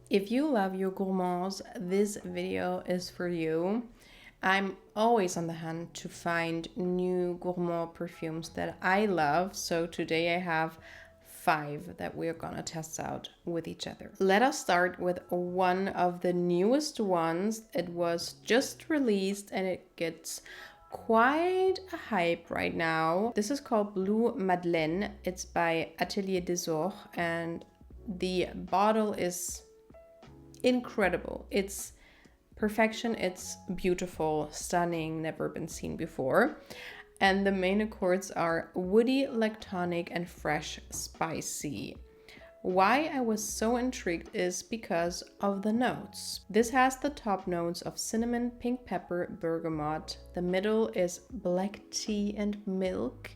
If you love your gourmands, this video is for you. I'm always on the hunt to find new gourmand perfumes that I love. So today I have 5 that we're gonna test out with each other. Let us start with one of the newest ones. It was just released and it gets quite a hype right now. This is called Blue Madeleine. It's by Atelier and the bottle is incredible. It's perfection. It's beautiful, stunning, never been seen before. And the main accords are woody, lactonic, and fresh spicy. Why I was so intrigued is because of the notes. This has the top notes of cinnamon, pink pepper, bergamot. The middle is black tea and milk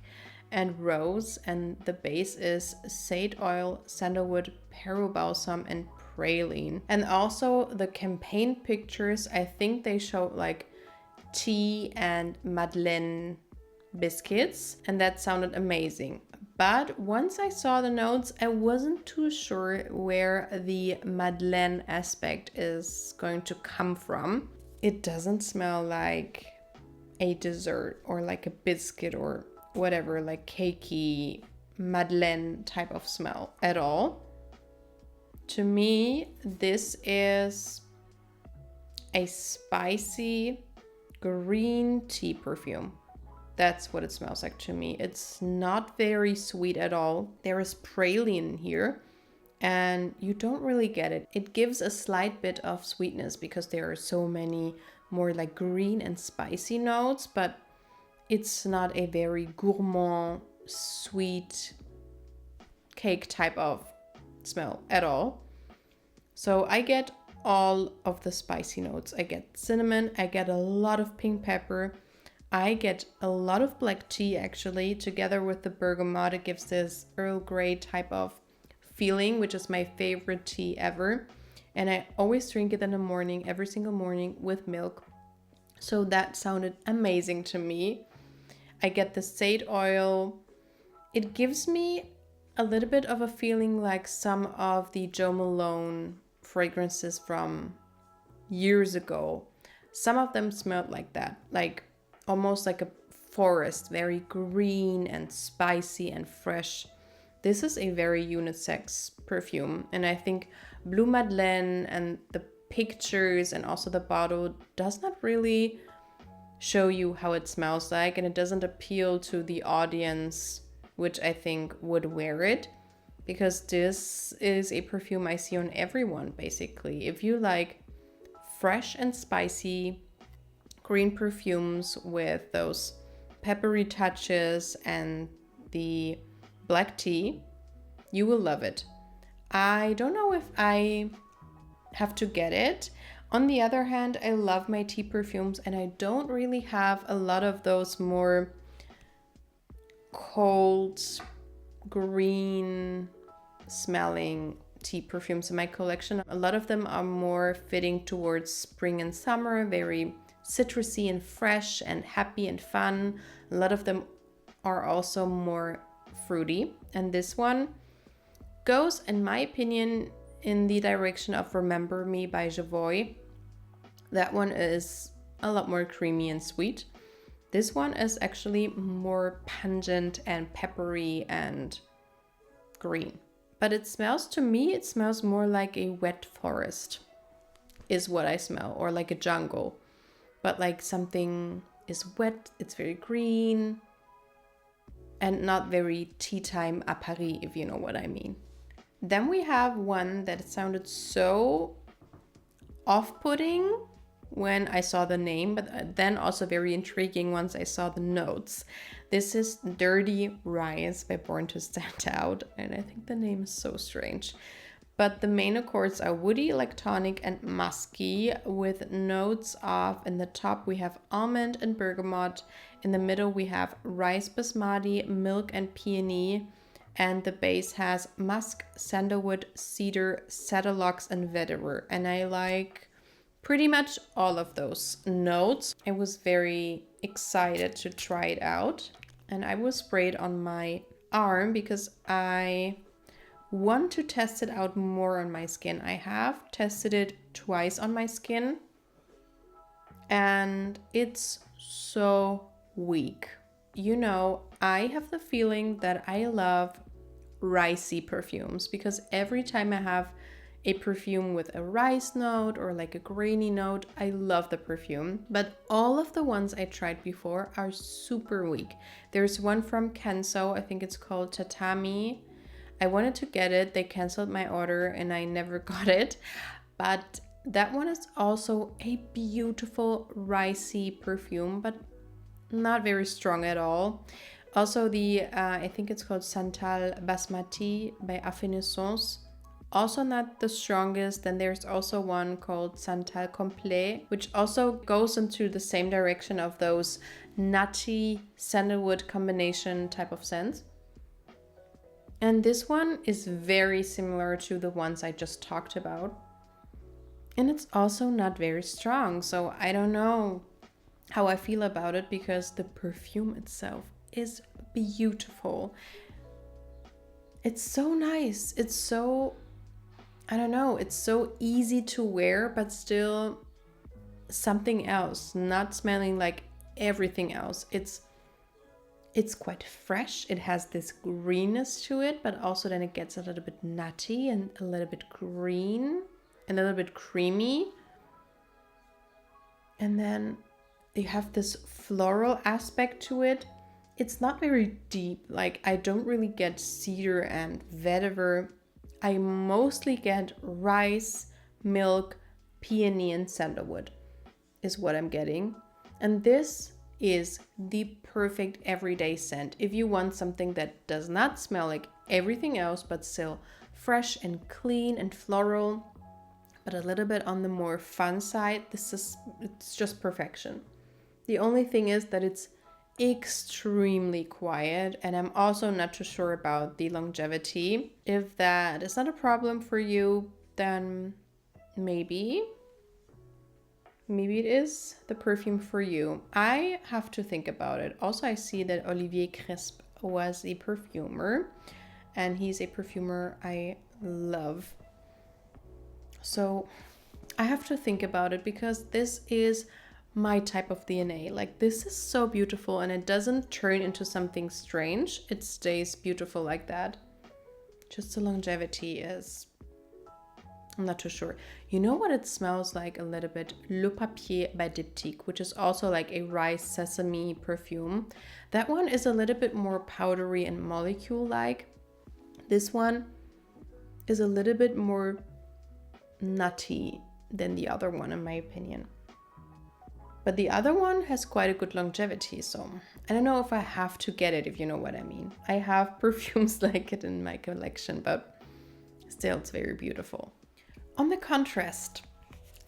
and rose, and the base is sage oil, sandalwood, peru balsam, and praline. And also the campaign pictures, I think they showed like tea and Madeleine biscuits, and that sounded amazing. But once I saw the notes, I wasn't too sure where the Madeleine aspect is going to come from. It doesn't smell like a dessert or like a biscuit or whatever, like cakey Madeleine type of smell at all. To me, this is a spicy green tea perfume. That's what it smells like to me. It's not very sweet at all. There is praline here and you don't really get it. It gives a slight bit of sweetness because there are so many more like green and spicy notes, but it's not a very gourmand, sweet cake type of smell at all. So I get all of the spicy notes. I get cinnamon, I get a lot of pink pepper, I get a lot of black tea actually. Together with the bergamot, it gives this Earl Grey type of feeling, which is my favorite tea ever. And I always drink it in the morning, every single morning with milk. So that sounded amazing to me. I get the sage oil. It gives me a little bit of a feeling like some of the Jo Malone fragrances from years ago. Some of them smelled like that, like almost like a forest, very green and spicy and fresh. This is a very unisex perfume, and I think Blue Madeleine and the pictures and also the bottle does not really show you how it smells like, and it doesn't appeal to the audience which I think would wear it, because this is a perfume I see on everyone basically. If you like fresh and spicy green perfumes with those peppery touches and the black tea, you will love it. I don't know if I have to get it. On the other hand, I love my tea perfumes and I don't really have a lot of those more cold, green smelling tea perfumes in my collection. A lot of them are more fitting towards spring and summer, very citrusy and fresh and happy and fun. A lot of them are also more fruity. And this one goes, in my opinion, in the direction of Remember Me by Jousset. That one is a lot more creamy and sweet. This one is actually more pungent and peppery and green. But it smells, to me, it smells more like a wet forest is what I smell, or like a jungle. But like something is wet, it's very green, and not very tea time à Paris, if you know what I mean. Then we have one that sounded so off-putting when I saw the name, but then also very intriguing once I saw the notes. This is Dirty Rice by Born to Stand Out, and I think the name is so strange. But the main accords are woody, lactonic, and musky, with notes of, in the top we have almond and bergamot, in the middle we have rice basmati, milk, and peony, and the base has musk, sandalwood, cedar, saddlelox, and vetiver. And I like pretty much all of those notes. I was very excited to try it out, and I will spray it on my arm because I want to test it out more on my skin. I have tested it twice on my skin and it's so weak. You know, I have the feeling that I love ricey perfumes because every time I have a perfume with a rice note or like a grainy note, I love the perfume. But all of the ones I tried before are super weak. There's one from Kenzo, I think it's called Tatami. I wanted to get it, they canceled my order and I never got it. But that one is also a beautiful ricey perfume, but not very strong at all. Also the, I think it's called Santal Basmati by Affinescence. Also not the strongest. Then there's also one called Santal Complet, which also goes into the same direction of those nutty sandalwood combination type of scents. And this one is very similar to the ones I just talked about. And it's also not very strong. So I don't know how I feel about it because the perfume itself is beautiful. It's so nice. It's so, I don't know, it's so easy to wear, but still something else, not smelling like everything else. It's quite fresh. It has this greenness to it, but also then it gets a little bit nutty and a little bit green and a little bit creamy. And then you have this floral aspect to it. It's not very deep. Like I don't really get cedar and vetiver. I mostly get rice, milk, peony, and sandalwood is what I'm getting. And this is the perfect everyday scent. If you want something that does not smell like everything else, but still fresh and clean and floral, but a little bit on the more fun side, it's just perfection. The only thing is that it's extremely quiet, and I'm also not too sure about the longevity. If that is not a problem for you, then maybe it is the perfume for you. I have to think about it. Also, I see that Olivier Cresp was a perfumer, and he's a perfumer I love. So I have to think about it because this is my type of DNA. Like this is so beautiful and it doesn't turn into something strange. It stays beautiful like that. Just the longevity is, I'm not too sure. You know what it smells like a little bit? Le Papier by Diptyque, which is also like a rice sesame perfume. That one is a little bit more powdery and molecule-like. This one is a little bit more nutty than the other one in my opinion. But the other one has quite a good longevity, so I don't know if I have to get it, if you know what I mean. I have perfumes like it in my collection, but still it's very beautiful. On the contrast,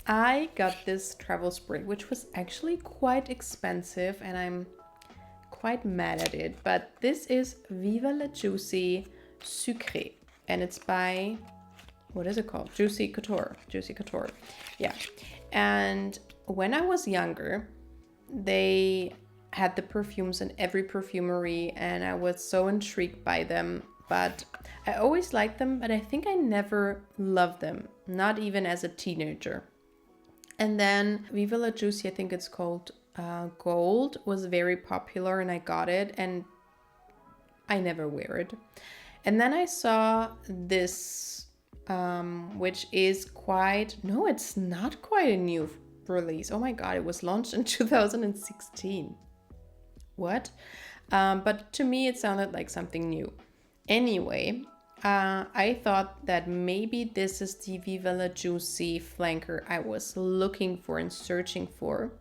I got this travel spray, which was actually quite expensive and I'm quite mad at it. But this is Viva la Juicy Sucre and it's by, what is it called? Juicy Couture. Yeah. And when I was younger, they had the perfumes in every perfumery and I was so intrigued by them. But I always liked them, but I think I never loved them, not even as a teenager. And then Viva la Juicy, I think it's called Gold, was very popular and I got it and I never wear it. And then I saw this, which is quite, no, it's not quite a new release. Oh my God, it was launched in 2016. What? But to me, it sounded like something new. Anyway, I thought that maybe this is the Viva la Juicy flanker I was looking for and searching for.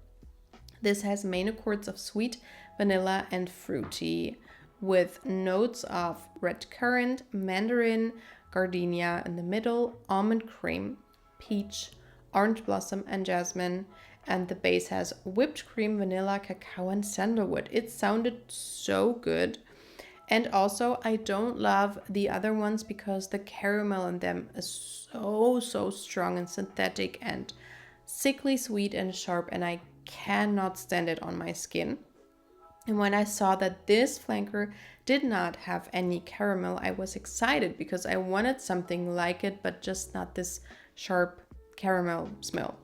This has main accords of sweet, vanilla, and fruity, with notes of red currant, mandarin, gardenia in the middle, almond cream, peach, orange blossom, and jasmine. And the base has whipped cream, vanilla, cacao, and sandalwood. It sounded so good. And also, I don't love the other ones because the caramel in them is so strong and synthetic and sickly sweet and sharp, and I cannot stand it on my skin. And when I saw that this flanker did not have any caramel, I was excited because I wanted something like it, but just not this sharp caramel smell.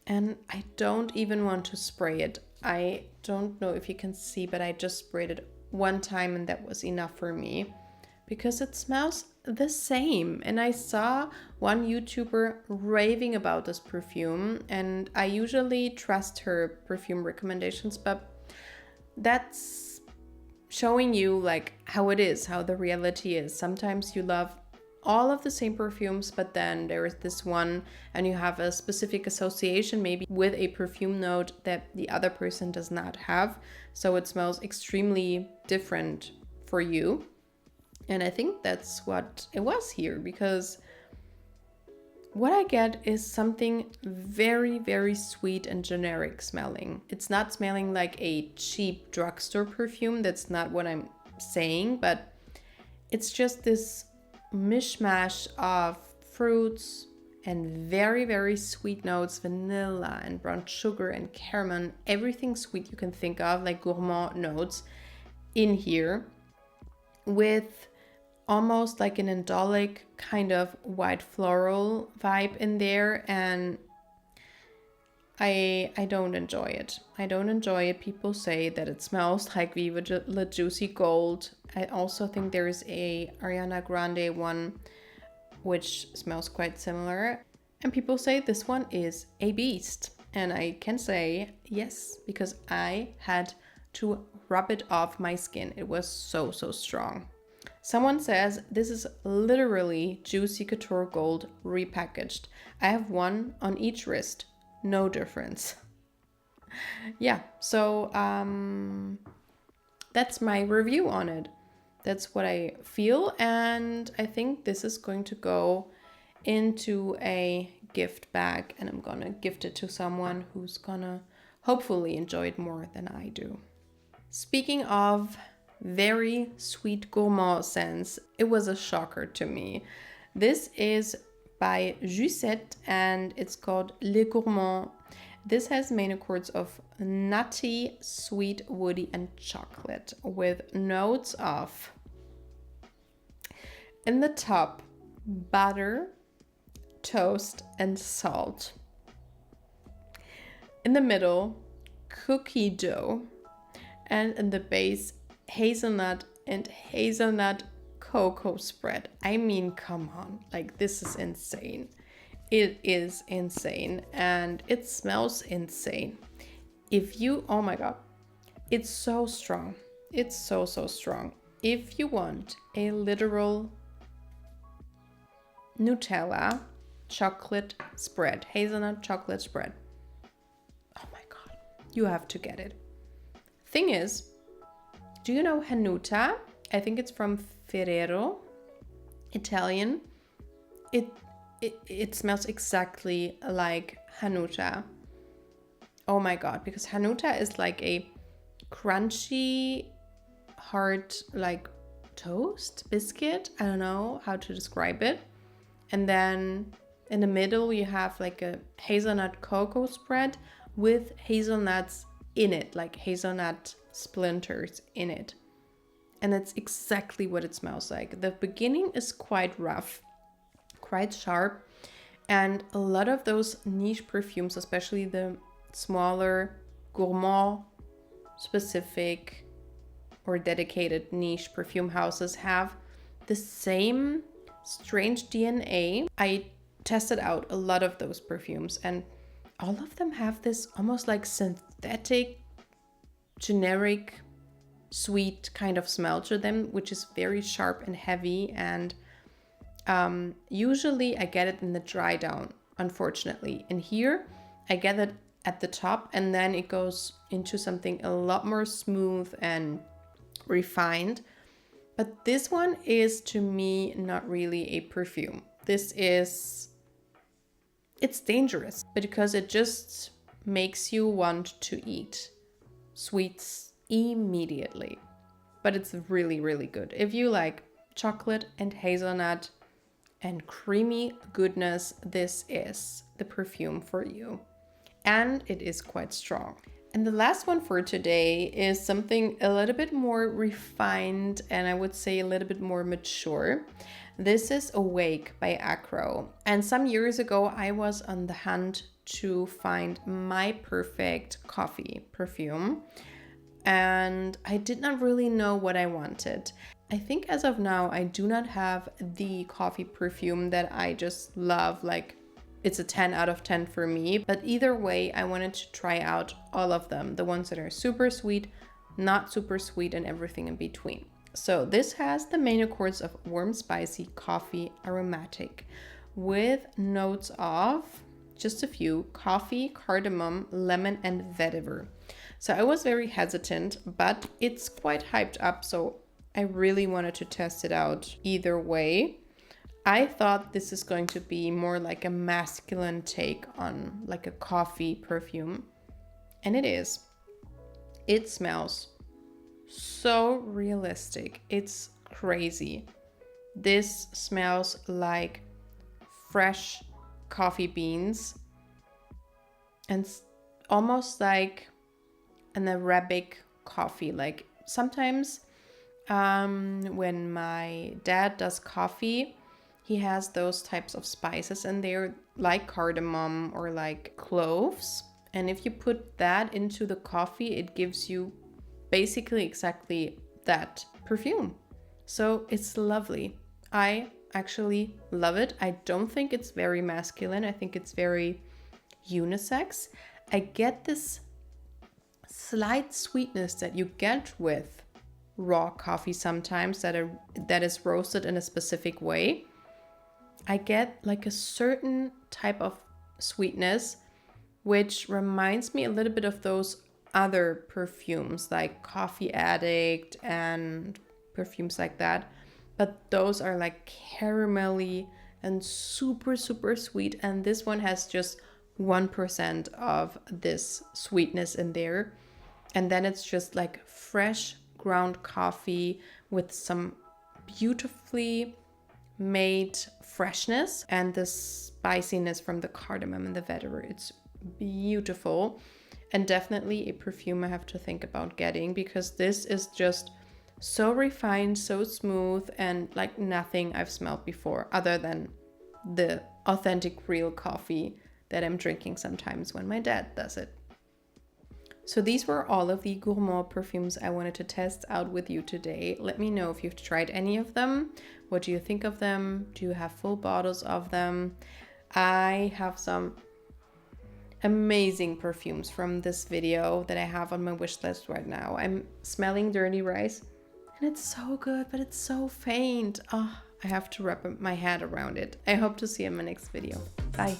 And I don't even want to spray it. I don't know if you can see, but I just sprayed it one time and that was enough for me because it smells the same. And I saw one YouTuber raving about this perfume, and I usually trust her perfume recommendations, but that's showing you like how it is, how the reality is. Sometimes you love all of the same perfumes, but then there is this one and you have a specific association maybe with a perfume note that the other person does not have. So it smells extremely different for you. And I think that's what it was here, because what I get is something very, very sweet and generic smelling. It's not smelling like a cheap drugstore perfume. That's not what I'm saying, but it's just this mishmash of fruits and very, very sweet notes, vanilla and brown sugar and caramel, everything sweet you can think of, like gourmand notes in here, with almost like an indolic kind of white floral vibe in there. And I don't enjoy it. I don't enjoy it. People say that it smells like Viva La Juicy Gold. I also think there is a Ariana Grande one which smells quite similar. And people say this one is a beast. And I can say yes, because I had to rub it off my skin. It was so, so strong. Someone says this is literally Juicy Couture Gold repackaged. I have one on each wrist. No difference. Yeah, so that's my review on it. That's what I feel, and I think this is going to go into a gift bag, and I'm gonna gift it to someone who's gonna hopefully enjoy it more than I do. Speaking of very sweet gourmand scents, it was a shocker to me. This is by Jousset and it's called Les Gourmands. This has main accords of nutty, sweet, woody, and chocolate with notes of, in the top, butter, toast, and salt. In the middle, cookie dough. And in the base, hazelnut and hazelnut cocoa spread. I mean, come on, like this is insane. It is insane and it smells insane. If you, oh my God, it's so strong. It's so, so strong. If you want a literal Nutella chocolate spread, hazelnut chocolate spread, oh my God, you have to get it. Thing is, do you know Hanuta? I think it's from Ferrero, Italian. It smells exactly like Hanuta. Oh my God, because Hanuta is like a crunchy, hard, like toast biscuit. I don't know how to describe it. And then in the middle, you have like a hazelnut cocoa spread with hazelnuts in it, like hazelnut splinters in it. And that's exactly what it smells like. The beginning is quite rough, quite sharp, and a lot of those niche perfumes, especially the smaller gourmand specific or dedicated niche perfume houses, have the same strange DNA. I tested out a lot of those perfumes and all of them have this almost like synthetic, generic, sweet kind of smell to them, which is very sharp and heavy. And usually I get it in the dry down, unfortunately. And here I get it at the top and then it goes into something a lot more smooth and refined. But this one is, to me, not really a perfume. It's dangerous because it just makes you want to eat sweets immediately. But it's really, really good. If you like chocolate and hazelnut and creamy goodness, this is the perfume for you. And it is quite strong. And the last one for today is something a little bit more refined and I would say a little bit more mature. This is Awake by Akro. And some years ago, I was on the hunt to find my perfect coffee perfume. And I did not really know what I wanted. I think as of now, I do not have the coffee perfume that I just love, like it's a 10 out of 10 for me. But either way, I wanted to try out all of them. The ones that are super sweet, not super sweet, and everything in between. So this has the main accords of warm, spicy, coffee, aromatic, with notes of just a few: coffee, cardamom, lemon, and vetiver. So I was very hesitant, but it's quite hyped up. So I really wanted to test it out either way. I thought this is going to be more like a masculine take on like a coffee perfume. And it is. It smells so realistic. It's crazy. This smells like fresh coffee beans and almost like an Arabic coffee. Like sometimes when my dad does coffee, he has those types of spices and they're like cardamom or like cloves. And if you put that into the coffee, it gives you basically exactly that perfume. So it's lovely. I actually love it. I don't think it's very masculine. I think it's very unisex. I get this slight sweetness that you get with raw coffee sometimes that is roasted in a specific way. I get like a certain type of sweetness, which reminds me a little bit of those other perfumes like Coffee Addict and perfumes like that. But those are like caramelly and super, super sweet. And this one has just 1% of this sweetness in there. And then it's just like fresh ground coffee with some beautifully made freshness and the spiciness from the cardamom and the vetiver. It's beautiful and definitely a perfume I have to think about getting, because this is just so refined, so smooth, and like nothing I've smelled before other than the authentic real coffee that I'm drinking sometimes when my dad does it. So these were all of the Gourmand perfumes I wanted to test out with you today. Let me know if you've tried any of them. What do you think of them? Do you have full bottles of them? I have some amazing perfumes from this video that I have on my wish list right now. I'm smelling Dirty Rice and it's so good, but it's so faint. Oh, I have to wrap my head around it. I hope to see you in my next video. Bye.